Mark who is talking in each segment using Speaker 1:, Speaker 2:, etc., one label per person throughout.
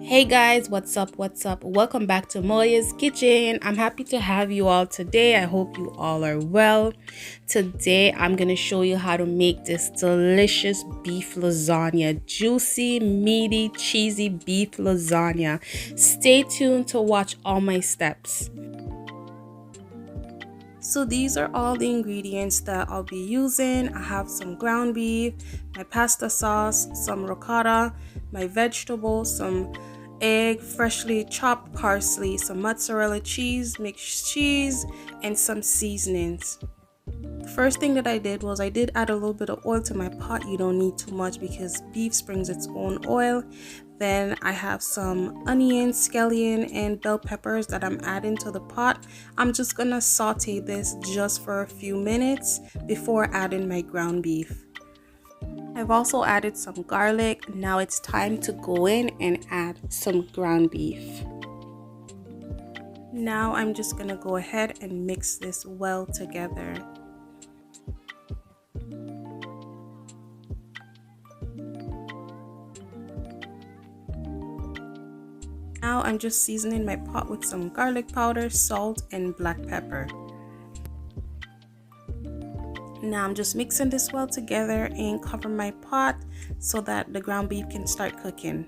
Speaker 1: Hey guys, what's up? Welcome back to Moya's Kitchen. I'm happy to have you all today. I hope you all are well. Today I'm going to show you how to make this delicious beef lasagna. Juicy, meaty, cheesy beef lasagna. Stay tuned to watch all my steps. So these are all the ingredients that I'll be using. I have some ground beef, my pasta sauce, some ricotta, my vegetables, some egg, freshly chopped parsley, some mozzarella cheese, mixed cheese, and some seasonings. The first thing that I did was I did add a little bit of oil to my pot. You don't need too much because beef springs its own oil. Then I have some onion, scallion, and bell peppers that I'm adding to the pot. I'm just gonna saute this just for a few minutes before adding my ground beef. I've also added some garlic. Now it's time to go in and add some ground beef. Now I'm just gonna go ahead and mix this well together. Now I'm just seasoning my pot with some garlic powder, salt, and black pepper. Now I'm just mixing this well together and cover my pot so that the ground beef can start cooking.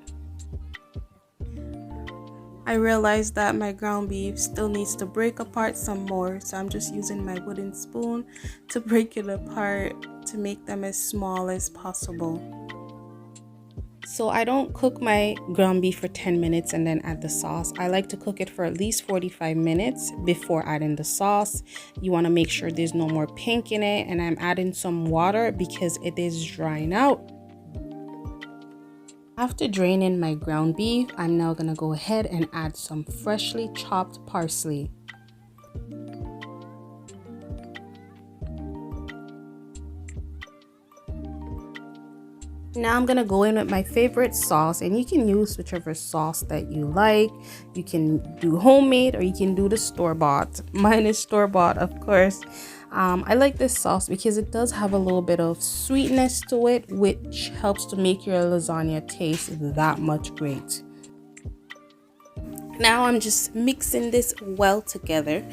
Speaker 1: I realized that my ground beef still needs to break apart some more, so I'm just using my wooden spoon to break it apart to make them as small as possible. So I don't cook my ground beef for 10 minutes and then add the sauce. I like to cook it for at least 45 minutes before adding the sauce. You want to make sure there's no more pink in it, and I'm adding some water because it is drying out. After draining my ground beef, I'm now going to go ahead and add some freshly chopped parsley. Now I'm gonna go in with my favorite sauce, and you can use whichever sauce that you like. You can do homemade or you can do the store-bought. Mine is store-bought, of course. I like this sauce because it does have a little bit of sweetness to it, which helps to make your lasagna taste that much great. Now I'm just mixing this well together,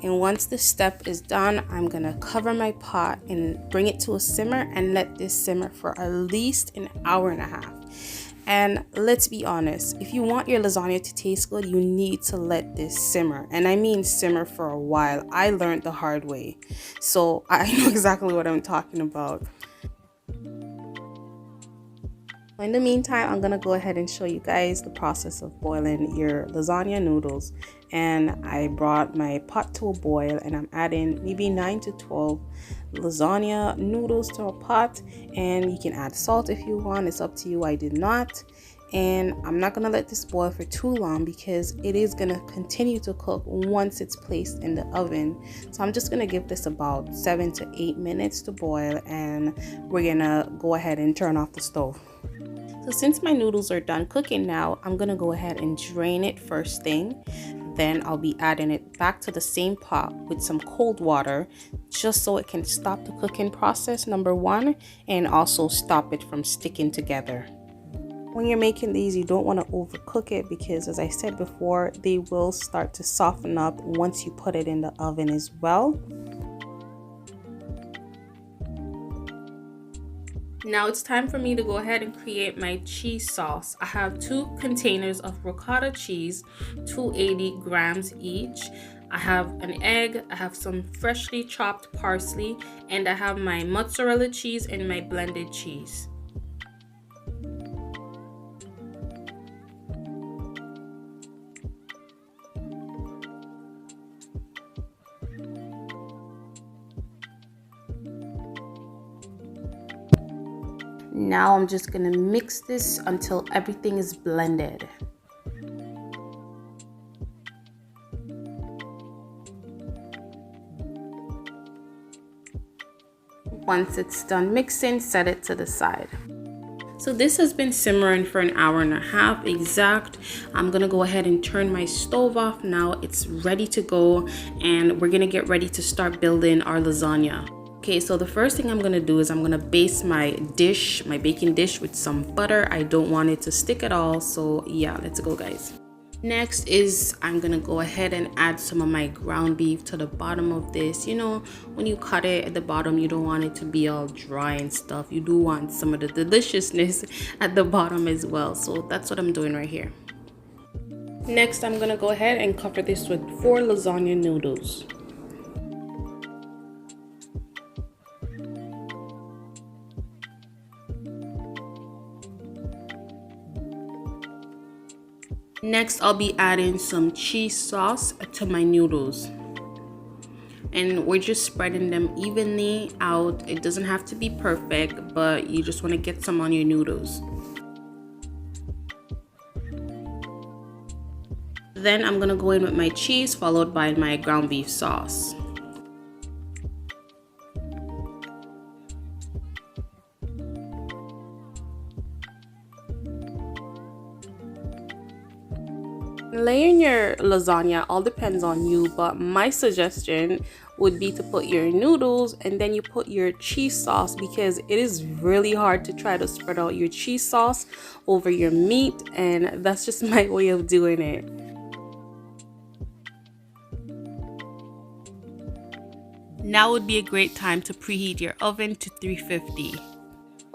Speaker 1: and once this step is done, I'm gonna cover my pot and bring it to a simmer and let this simmer for at least an hour and a half. And let's be honest, if you want your lasagna to taste good, you need to let this simmer, and I mean simmer for a while. I learned the hard way, so I know exactly what I'm talking about. In the meantime, I'm gonna go ahead and show you guys the process of boiling your lasagna noodles. And I brought my pot to a boil, and I'm adding maybe 9 to 12 lasagna noodles to a pot, and you can add salt if you want. It's up to you. I did not. And I'm not gonna let this boil for too long because it is gonna continue to cook once it's placed in the oven. So I'm just gonna give this about 7 to 8 minutes to boil, and we're gonna go ahead and turn off the stove. So since my noodles are done cooking now, I'm gonna go ahead and drain it first thing. Then I'll be adding it back to the same pot with some cold water, just so it can stop the cooking process, number one, and also stop it from sticking together. When you're making these, you don't want to overcook it because, as I said before, they will start to soften up once you put it in the oven as well. Now it's time for me to go ahead and create my cheese sauce. I have 2 containers of ricotta cheese, 280 grams each. I have an egg, I have some freshly chopped parsley, and I have my mozzarella cheese and my blended cheese. Now I'm just gonna mix this until everything is blended. Once it's done mixing, set it to the side. So this has been simmering for an hour and a half exact. I'm gonna go ahead and turn my stove off now. It's ready to go, and we're gonna get ready to start building our lasagna. Okay, so the first thing I'm gonna do is I'm gonna baste my dish, my baking dish, with some butter. I don't want it to stick at all, so yeah, let's go, guys. Next is I'm gonna go ahead and add some of my ground beef to the bottom of this. You know, when you cut it at the bottom, you don't want it to be all dry and stuff. You do want some of the deliciousness at the bottom as well, so that's what I'm doing right here. Next, I'm gonna go ahead and cover this with 4 lasagna noodles. Next, I'll be adding some cheese sauce to my noodles. And we're just spreading them evenly out. It doesn't have to be perfect, but you just want to get some on your noodles. Then I'm gonna go in with my cheese, followed by my ground beef sauce. Layering your lasagna all depends on you, but my suggestion would be to put your noodles and then you put your cheese sauce, because it is really hard to try to spread out your cheese sauce over your meat, and that's just my way of doing it. Now would be a great time to preheat your oven to 350.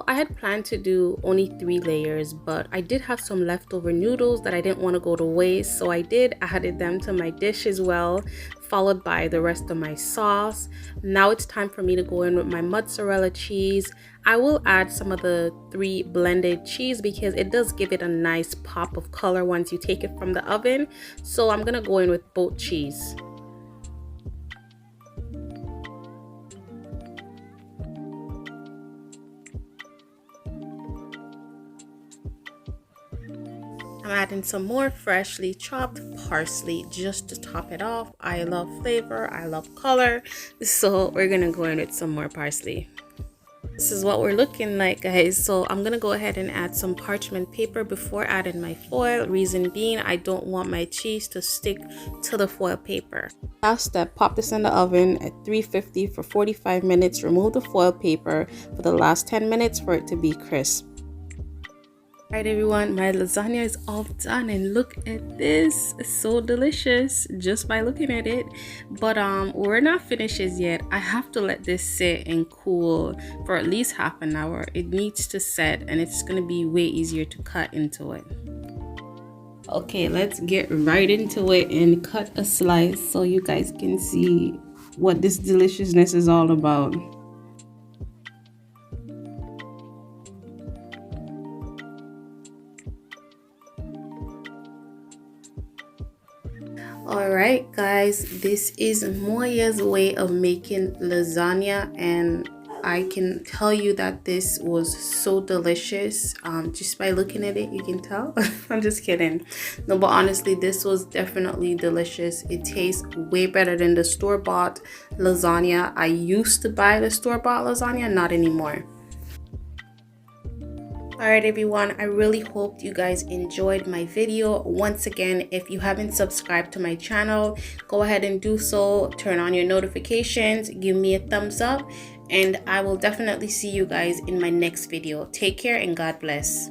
Speaker 1: I had planned to do only 3 layers, but I did have some leftover noodles that I didn't want to go to waste, so I did added them to my dish as well, followed by the rest of my sauce. Now it's time for me to go in with my mozzarella cheese. I will add some of the 3 blended cheese because it does give it a nice pop of color once you take it from the oven, so I'm gonna go in with both cheese. I'm adding some more freshly chopped parsley just to top it off. I love flavor, I love color, so we're gonna go in with some more parsley. This is what we're looking like, guys. So I'm gonna go ahead and add some parchment paper before adding my foil. Reason being, I don't want my cheese to stick to the foil paper. Last step, pop this in the oven at 350 for 45 minutes. Remove the foil paper for the last 10 minutes for it to be crisp. Alright everyone, my lasagna is all done and look at this. It's so delicious just by looking at it. But we're not finished yet. I have to let this sit and cool for at least half an hour. It needs to set and it's gonna be way easier to cut into it. Okay, let's get right into it and cut a slice so you guys can see what this deliciousness is all about. Alright guys, this is Moya's way of making lasagna, and I can tell you that this was so delicious. Just by looking at it you can tell. I'm just kidding. No, but honestly this was definitely delicious. It tastes way better than the store-bought lasagna. I used to buy the store-bought lasagna, not anymore. Alright everyone, I really hope you guys enjoyed my video. Once again, if you haven't subscribed to my channel, go ahead and do so. Turn on your notifications, give me a thumbs up, and I will definitely see you guys in my next video. Take care and God bless.